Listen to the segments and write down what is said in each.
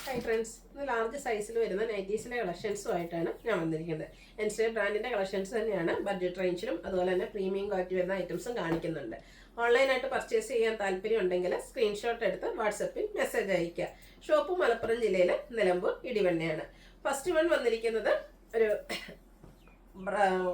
Hi friends, ഇന്ന് large സൈസിൽ വരുന്ന നൈറ്റീസിൻ്റെ കളക്ഷൻസുമായിട്ടാണ് ഞാൻ വന്നിരിക്കുന്നത്. എൻസ്റ്റേ ബ്രാൻഡിൻ്റെ കളക്ഷൻസ് തന്നെയാണ്. ബഡ്ജറ്റ് റേഞ്ചിലും അതുപോലെ തന്നെ പ്രീമിയം ക്വാളിറ്റി വരുന്ന ഐറ്റംസും കാണിക്കുന്നുണ്ട്. ഓൺലൈനായിട്ട് പർച്ചേസ് ചെയ്യാൻ താല്പര്യം ഉണ്ടെങ്കിൽ സ്ക്രീൻഷോട്ട് എടുത്ത് വാട്സപ്പിൽ മെസ്സേജ് അയയ്ക്കുക. ഷോപ്പ് മലപ്പുറം ജില്ലയിലെ നിലമ്പൂർ ഇടിവണ്ണയാണ്. ഫസ്റ്റ് വൺ വന്നിരിക്കുന്നത് ഒരു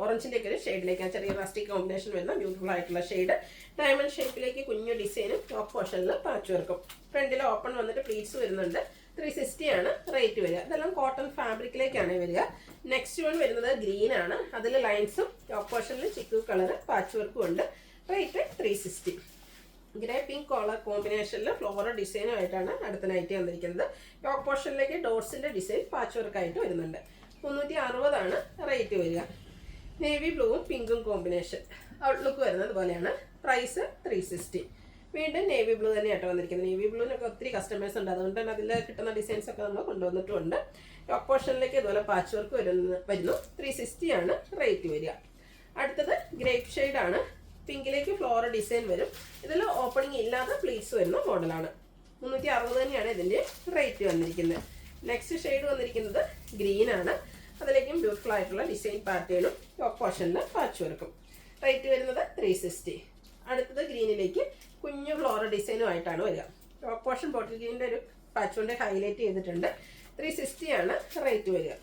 ഓറഞ്ചിൻ്റെ ഒക്കെ ഒരു ഷെയ്ഡിലേക്കാണ്. ചെറിയ റസ്റ്റിക് കോമ്പിനേഷൻ വരുന്ന ബ്യൂട്ടിഫുൾ ആയിട്ടുള്ള ഷെയ്ഡ്. ഡയമണ്ട് ഷേപ്പിലേക്ക് കുഞ്ഞു ഡിസൈനും ടോപ്പ് പോർഷനിൽ പാച്ച് വർക്കും. ഫ്രണ്ടിൽ ഓപ്പൺ വന്നിട്ട് പ്ലീറ്റ്സ് വരുന്നുണ്ട്. 360 ആണ് റേറ്റ് വരിക. ഇതെല്ലാം കോട്ടൺ ഫാബ്രിക്കിലേക്കാണ് വരിക. നെക്സ്റ്റ് വൺ വരുന്നത് ഗ്രീൻ ആണ്. അതിൽ ലൈൻസും ടോപ്പ് പോർഷനിൽ ചിക്കു കളർ പാച്ച് വർക്കും ഉണ്ട്. റേറ്റ് 360. ഗ്രേ പിങ്ക് കോളർ കോമ്പിനേഷനിൽ ഫ്ലോറൽ ഡിസൈനുമായിട്ടാണ് അടുത്ത നൈറ്റ് വന്നിരിക്കുന്നത്. ടോപ്പ് പോർഷനിലേക്ക് ഡോട്ട്സിൻ്റെ ഡിസൈൻ പാച്ച് വർക്കായിട്ട് വരുന്നുണ്ട്. 360 ആണ് റേറ്റ് വരിക. നേവി ബ്ലൂവും പിങ്കും കോമ്പിനേഷൻ. ഔട്ട്ലുക്ക് വരുന്നത് പോലെയാണ്. പ്രൈസ് 360. വീണ്ടും നേവി ബ്ലൂ തന്നെയായിട്ട് വന്നിരിക്കുന്നത്. നേവി ബ്ലൂവിനൊക്കെ ഒത്തിരി കസ്റ്റമേഴ്സ് ഉണ്ട്, അതുകൊണ്ട് തന്നെ അതിൽ കിട്ടുന്ന ഡിസൈൻസ് ഒക്കെ നമ്മൾ കൊണ്ടുവന്നിട്ടുമുണ്ട്. ടോപ്പ് പോർഷനിലേക്ക് ഇതുപോലെ പാച്ച് വർക്ക് വരുന്നു. 360 ആണ് റേറ്റ് വരിക. അടുത്തത് ഗ്രേപ്പ് ഷെയ്ഡാണ്. പിങ്കിലേക്ക് ഫ്ലോറൽ ഡിസൈൻ വരും. ഇതിൽ ഓപ്പണിംഗ് ഇല്ലാതെ പ്ലീറ്റ്സ് വരുന്ന മോഡലാണ്. 360 തന്നെയാണ് ഇതിൻ്റെ റേറ്റ് വന്നിരിക്കുന്നത്. നെക്സ്റ്റ് ഷെയ്ഡ് വന്നിരിക്കുന്നത് ഗ്രീൻ ആണ്. അതിലേക്കും ബ്യൂട്ടിഫുൾ ആയിട്ടുള്ള ഡിസൈൻ പാറ്റേണും ടോപ്പ് പോർഷനിൽ പാച്ച് വർക്കും. റേറ്റ് വരുന്നത് 360. അടുത്തത് ഗ്രീനിലേക്ക് കുഞ്ഞു ഫ്ലോറൽ ഡിസൈനുമായിട്ടാണ് വരിക. ടോപ്പ് പോർഷൻ ബോട്ടിൽ ഗ്രീനിൻ്റെ ഒരു പാച്ച് കൊണ്ട് ഹൈലൈറ്റ് ചെയ്തിട്ടുണ്ട്. 360 ആണ് റേറ്റ് വരിക.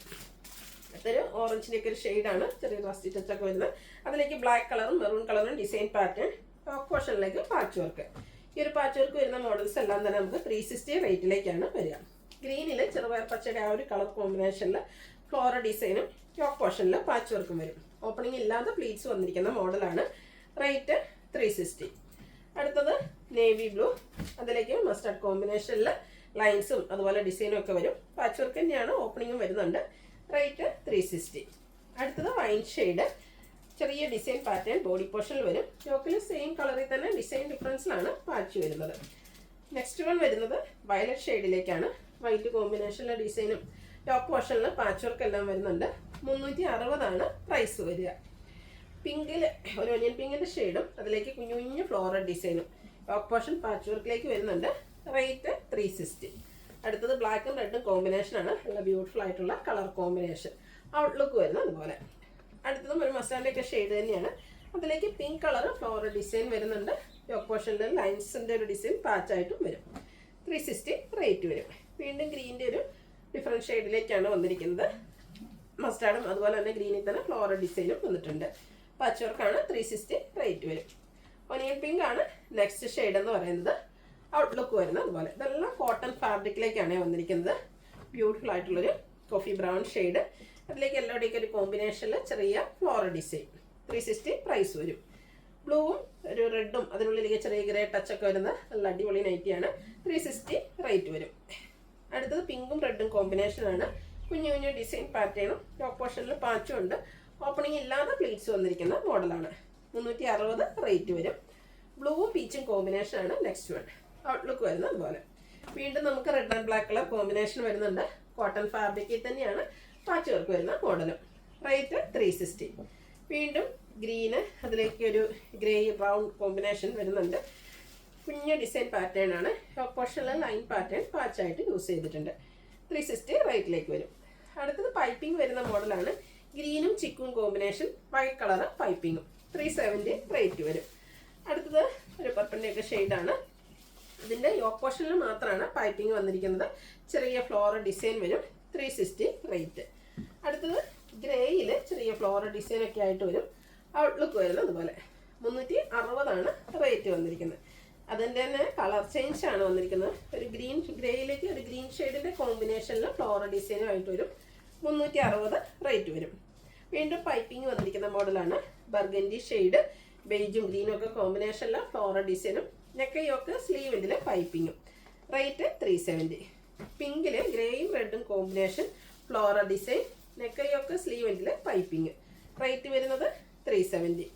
അടുത്തൊരു ഓറഞ്ചിൻ്റെയൊക്കെ ഒരു ഷെയ്ഡാണ്. ചെറിയ റസ്റ്റി ടച്ചൊക്കെ വരുന്നത്. അതിലേക്ക് ബ്ലാക്ക് കളറും മെറൂൺ കളറും ഡിസൈൻ പാറ്റേൺ. ടോപ്പ് പോർഷനിലേക്ക് പാച്ച് വർക്ക്. ഈ ഒരു പാച്ച് വർക്ക് വരുന്ന മോഡൽസ് എല്ലാം തന്നെ നമുക്ക് 360 റേറ്റിലേക്കാണ് വരിക. ഗ്രീനിൽ ചെറുപയർ പച്ചയുടെ ആ ഒരു കളർ കോമ്പിനേഷനിൽ ഫ്ലോറൽ ഡിസൈനും ടോപ്പ് പോർഷനിൽ പാച്ച് വർക്കും വരും. ഓപ്പണിംഗ് ഇല്ലാതെ പ്ലീറ്റ്സ് വന്നിരിക്കുന്ന മോഡലാണ്. റേറ്റ് 360. അടുത്തത് നേവി ബ്ലൂ. അതിലേക്ക് മസ്റ്റാർഡ് കോമ്പിനേഷനിൽ ലൈൻസും അതുപോലെ ഡിസൈനും ഒക്കെ വരും. പാച്ച് വർക്ക് തന്നെയാണ്, ഓപ്പണിങ്ങും വരുന്നുണ്ട്. റേറ്റ് 360. അടുത്തത് വൈൻ ഷെയ്ഡ്. ചെറിയ ഡിസൈൻ പാറ്റേൺ ബോഡി പോർഷനിൽ വരും. യോക്കിൽ സെയിം കളറിൽ തന്നെ ഡിസൈൻ ഡിഫറൻസിലാണ് പാച്ച് വരുന്നത്. നെക്സ്റ്റ് വൺ വരുന്നത് വയലറ്റ് ഷെയ്ഡിലേക്കാണ്. വൈറ്റ് കോമ്പിനേഷനിലെ ഡിസൈനും ടോപ്പ് പോർഷനിൽ പാച്ച് വർക്ക് എല്ലാം വരുന്നുണ്ട്. 360 ആണ് പ്രൈസ് വരിക. പിങ്കിൽ ഒരു ഒനിയൻ പിങ്കിൻ്റെ ഷെയ്ഡും അതിലേക്ക് കുഞ്ഞു കുഞ്ഞു ഫ്ലോറൽ ഡിസൈനും ടോപ്പ് പോർഷൻ പാച്ച് വർക്കിലേക്ക് വരുന്നുണ്ട്. റേറ്റ് 360. അടുത്തത് ബ്ലാക്കും റെഡും കോമ്പിനേഷനാണ്. നല്ല ബ്യൂട്ടിഫുൾ ആയിട്ടുള്ള കളർ കോമ്പിനേഷൻ. ഔട്ട്ലുക്ക് വരുന്നത് അതുപോലെ. അടുത്തതും ഒരു മസാലയൊക്കെ ഷെയ്ഡ് തന്നെയാണ്. അതിലേക്ക് പിങ്ക് കളർ ഫ്ലോറൽ ഡിസൈൻ വരുന്നുണ്ട്. ടോപ്പ് പോർഷനിൽ ലൈൻസിൻ്റെ ഒരു ഡിസൈൻ പാച്ചായിട്ടും വരും. 360 റേറ്റ് വരും. വീണ്ടും ഗ്രീനിൻ്റെ ഒരു ഡിഫറെൻറ്റ് ഷെയ്ഡിലേക്കാണ് വന്നിരിക്കുന്നത്. മസ്റ്റാർഡും അതുപോലെ തന്നെ ഗ്രീനിൽ തന്നെ ഫ്ലോറൽ ഡിസൈനും വന്നിട്ടുണ്ട്. പാച്ച് വർക്കാണ്. 360 റേറ്റ് വരും. ഒനിയൻ പിങ്ക് ആണ് നെക്സ്റ്റ് ഷെയ്ഡ് എന്ന് പറയുന്നത്. ഔട്ട്ലുക്ക് വരുന്നത് അതുപോലെ. ഇതെല്ലാം കോട്ടൺ ഫാബ്രിക്കിലേക്കാണ് വന്നിരിക്കുന്നത്. ബ്യൂട്ടിഫുൾ ആയിട്ടുള്ളൊരു കോഫി ബ്രൗൺ ഷെയ്ഡ്. അതിലേക്ക് എല്ലാവിടെയൊക്കെ ഒരു കോമ്പിനേഷനിൽ ചെറിയ ഫ്ലോറൽ ഡിസൈൻ. 360 പ്രൈസ് വരും. ബ്ലൂവും ഒരു റെഡും അതിനുള്ളിലേക്ക് ചെറിയ ഗ്രേ ടച്ചൊക്കെ വരുന്ന നല്ല അടിപൊളി നൈറ്റിയാണ്. 360 റേറ്റ് വരും. അടുത്തത് പിങ്കും റെഡും കോമ്പിനേഷനാണ്. കുഞ്ഞു കുഞ്ഞു ഡിസൈൻ പാറ്റേണും ടോപ്പ് പോർഷനിൽ പാച്ചും ഉണ്ട്. ഓപ്പണിംഗ് ഇല്ലാതെ പ്ലീറ്റ്സ് വന്നിരിക്കുന്ന മോഡലാണ്. 360 റേറ്റ് വരും. ബ്ലൂവും പീച്ചും കോമ്പിനേഷനാണ് നെക്സ്റ്റ് വൺ. ഔട്ട്ലുക്ക് വരുന്നത് അതുപോലെ. വീണ്ടും നമുക്ക് red and black colour combination വരുന്നുണ്ട്. കോട്ടൺ ഫാബ്രിക്കിൽ തന്നെയാണ് പാച്ച് വർക്ക് വരുന്ന മോഡലും. റേറ്റ് 360. വീണ്ടും ഗ്രീന് അതിലേക്ക് ഒരു ഗ്രേ ബ്രൗൺ കോമ്പിനേഷൻ വരുന്നുണ്ട്. കുഞ്ഞു ഡിസൈൻ പാറ്റേൺ ആണ്. ടോപ്പ് പോർഷനിൽ ലൈൻ പാറ്റേൺ പാച്ചായിട്ട് യൂസ് ചെയ്തിട്ടുണ്ട്. 360 റേറ്റിലേക്ക് വരും. അടുത്തത് പൈപ്പിംഗ് വരുന്ന മോഡലാണ്. ഗ്രീനും ചിക്കും കോമ്പിനേഷൻ, വൈറ്റ് കളർ പൈപ്പിങ്ങും. 370 റേറ്റ് വരും. അടുത്തത് ഒരു പർപ്പിളിൻ്റെയൊക്കെ ഷെയ്ഡാണ്. ഇതിൻ്റെ യോക്ക് പോർഷനിൽ മാത്രമാണ് പൈപ്പിംഗ് വന്നിരിക്കുന്നത്. ചെറിയ ഫ്ലോറൽ ഡിസൈൻ വരും. 360 റേറ്റ്. അടുത്തത് ഗ്രേയിൽ ചെറിയ ഫ്ലോറൽ ഡിസൈനൊക്കെ ആയിട്ട് വരും. ഔട്ട്ലുക്ക് വരുന്നത് അതുപോലെ. 360 ആണ് റേറ്റ് വന്നിരിക്കുന്നത്. അതിൻ്റെ തന്നെ കളർ ചേഞ്ച് ആണ് വന്നിരിക്കുന്നത്. ഒരു ഗ്രീൻ ഗ്രേയിലേക്ക് ഒരു ഗ്രീൻ ഷെയ്ഡിൻ്റെ കോമ്പിനേഷനിൽ ഫ്ലോറൽ ഡിസൈനും ആയിട്ട് വരും. 360 റേറ്റ് വരും. വീണ്ടും പൈപ്പിംഗ് വന്നിരിക്കുന്ന മോഡലാണ്. ബർഗൻഡി ഷെയ്ഡ് ബേജും ഗ്രീനും ഒക്കെ കോമ്പിനേഷനിൽ ഫ്ലോറൽ ഡിസൈനും നെക്കയൊക്കെ സ്ലീവിൻ്റെ പൈപ്പിങ്ങും. റേറ്റ് 370. പിങ്കിൽ ഗ്രേയും റെഡും കോമ്പിനേഷൻ ഫ്ലോറൽ ഡിസൈൻ നെക്കയൊക്കെ സ്ലീവിൻ്റെ പൈപ്പിങ്. റേറ്റ് വരുന്നത് 370.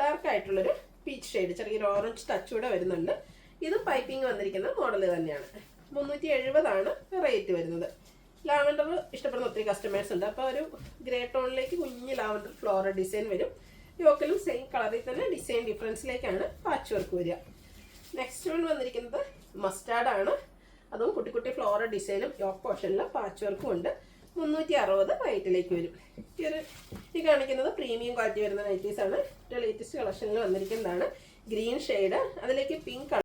ഡാർക്ക് ആയിട്ടുള്ളൊരു പീച്ച് ഷെയ്ഡ് ചെറിയൊരു ഓറഞ്ച് ടച്ച് കൂടെ വരുന്നുണ്ട്. ഇതും പൈപ്പിംഗ് വന്നിരിക്കുന്ന മോഡൽ തന്നെയാണ്. 370 ആണ് റേറ്റ് വരുന്നത്. ലാവൻഡർ ഇഷ്ടപ്പെടുന്ന ഒത്തിരി കസ്റ്റമേഴ്സ് ഉണ്ട്. അപ്പോൾ ഒരു ഗ്രേ ടോണിലേക്ക് കുഞ്ഞ് ലാവൻഡർ ഫ്ലോറൽ ഡിസൈൻ വരും. യോക്കിലും സെയിം കളറിൽ തന്നെ ഡിസൈൻ ഡിഫറൻസിലേക്കാണ് പാച്ച് വർക്ക് വരിക. നെക്സ്റ്റ് വൺ വന്നിരിക്കുന്നത് മസ്റ്റാർഡ് ആണ്. അതും കുട്ടി കുട്ടി ഫ്ലോറൽ ഡിസൈനും യോക്ക് പോർഷനിൽ പാച്ച് വർക്കും ഉണ്ട്. 360 റേറ്റിലേക്ക് വരും. ഈ കാണിക്കുന്നത് പ്രീമിയം ക്വാളിറ്റി വരുന്ന നൈറ്റീസാണ്. ലേറ്റസ്റ്റ് കളക്ഷനിൽ വന്നിരിക്കുന്നതാണ്. ഗ്രീൻ ഷെയ്ഡ്, അതിലേക്ക് പിങ്ക്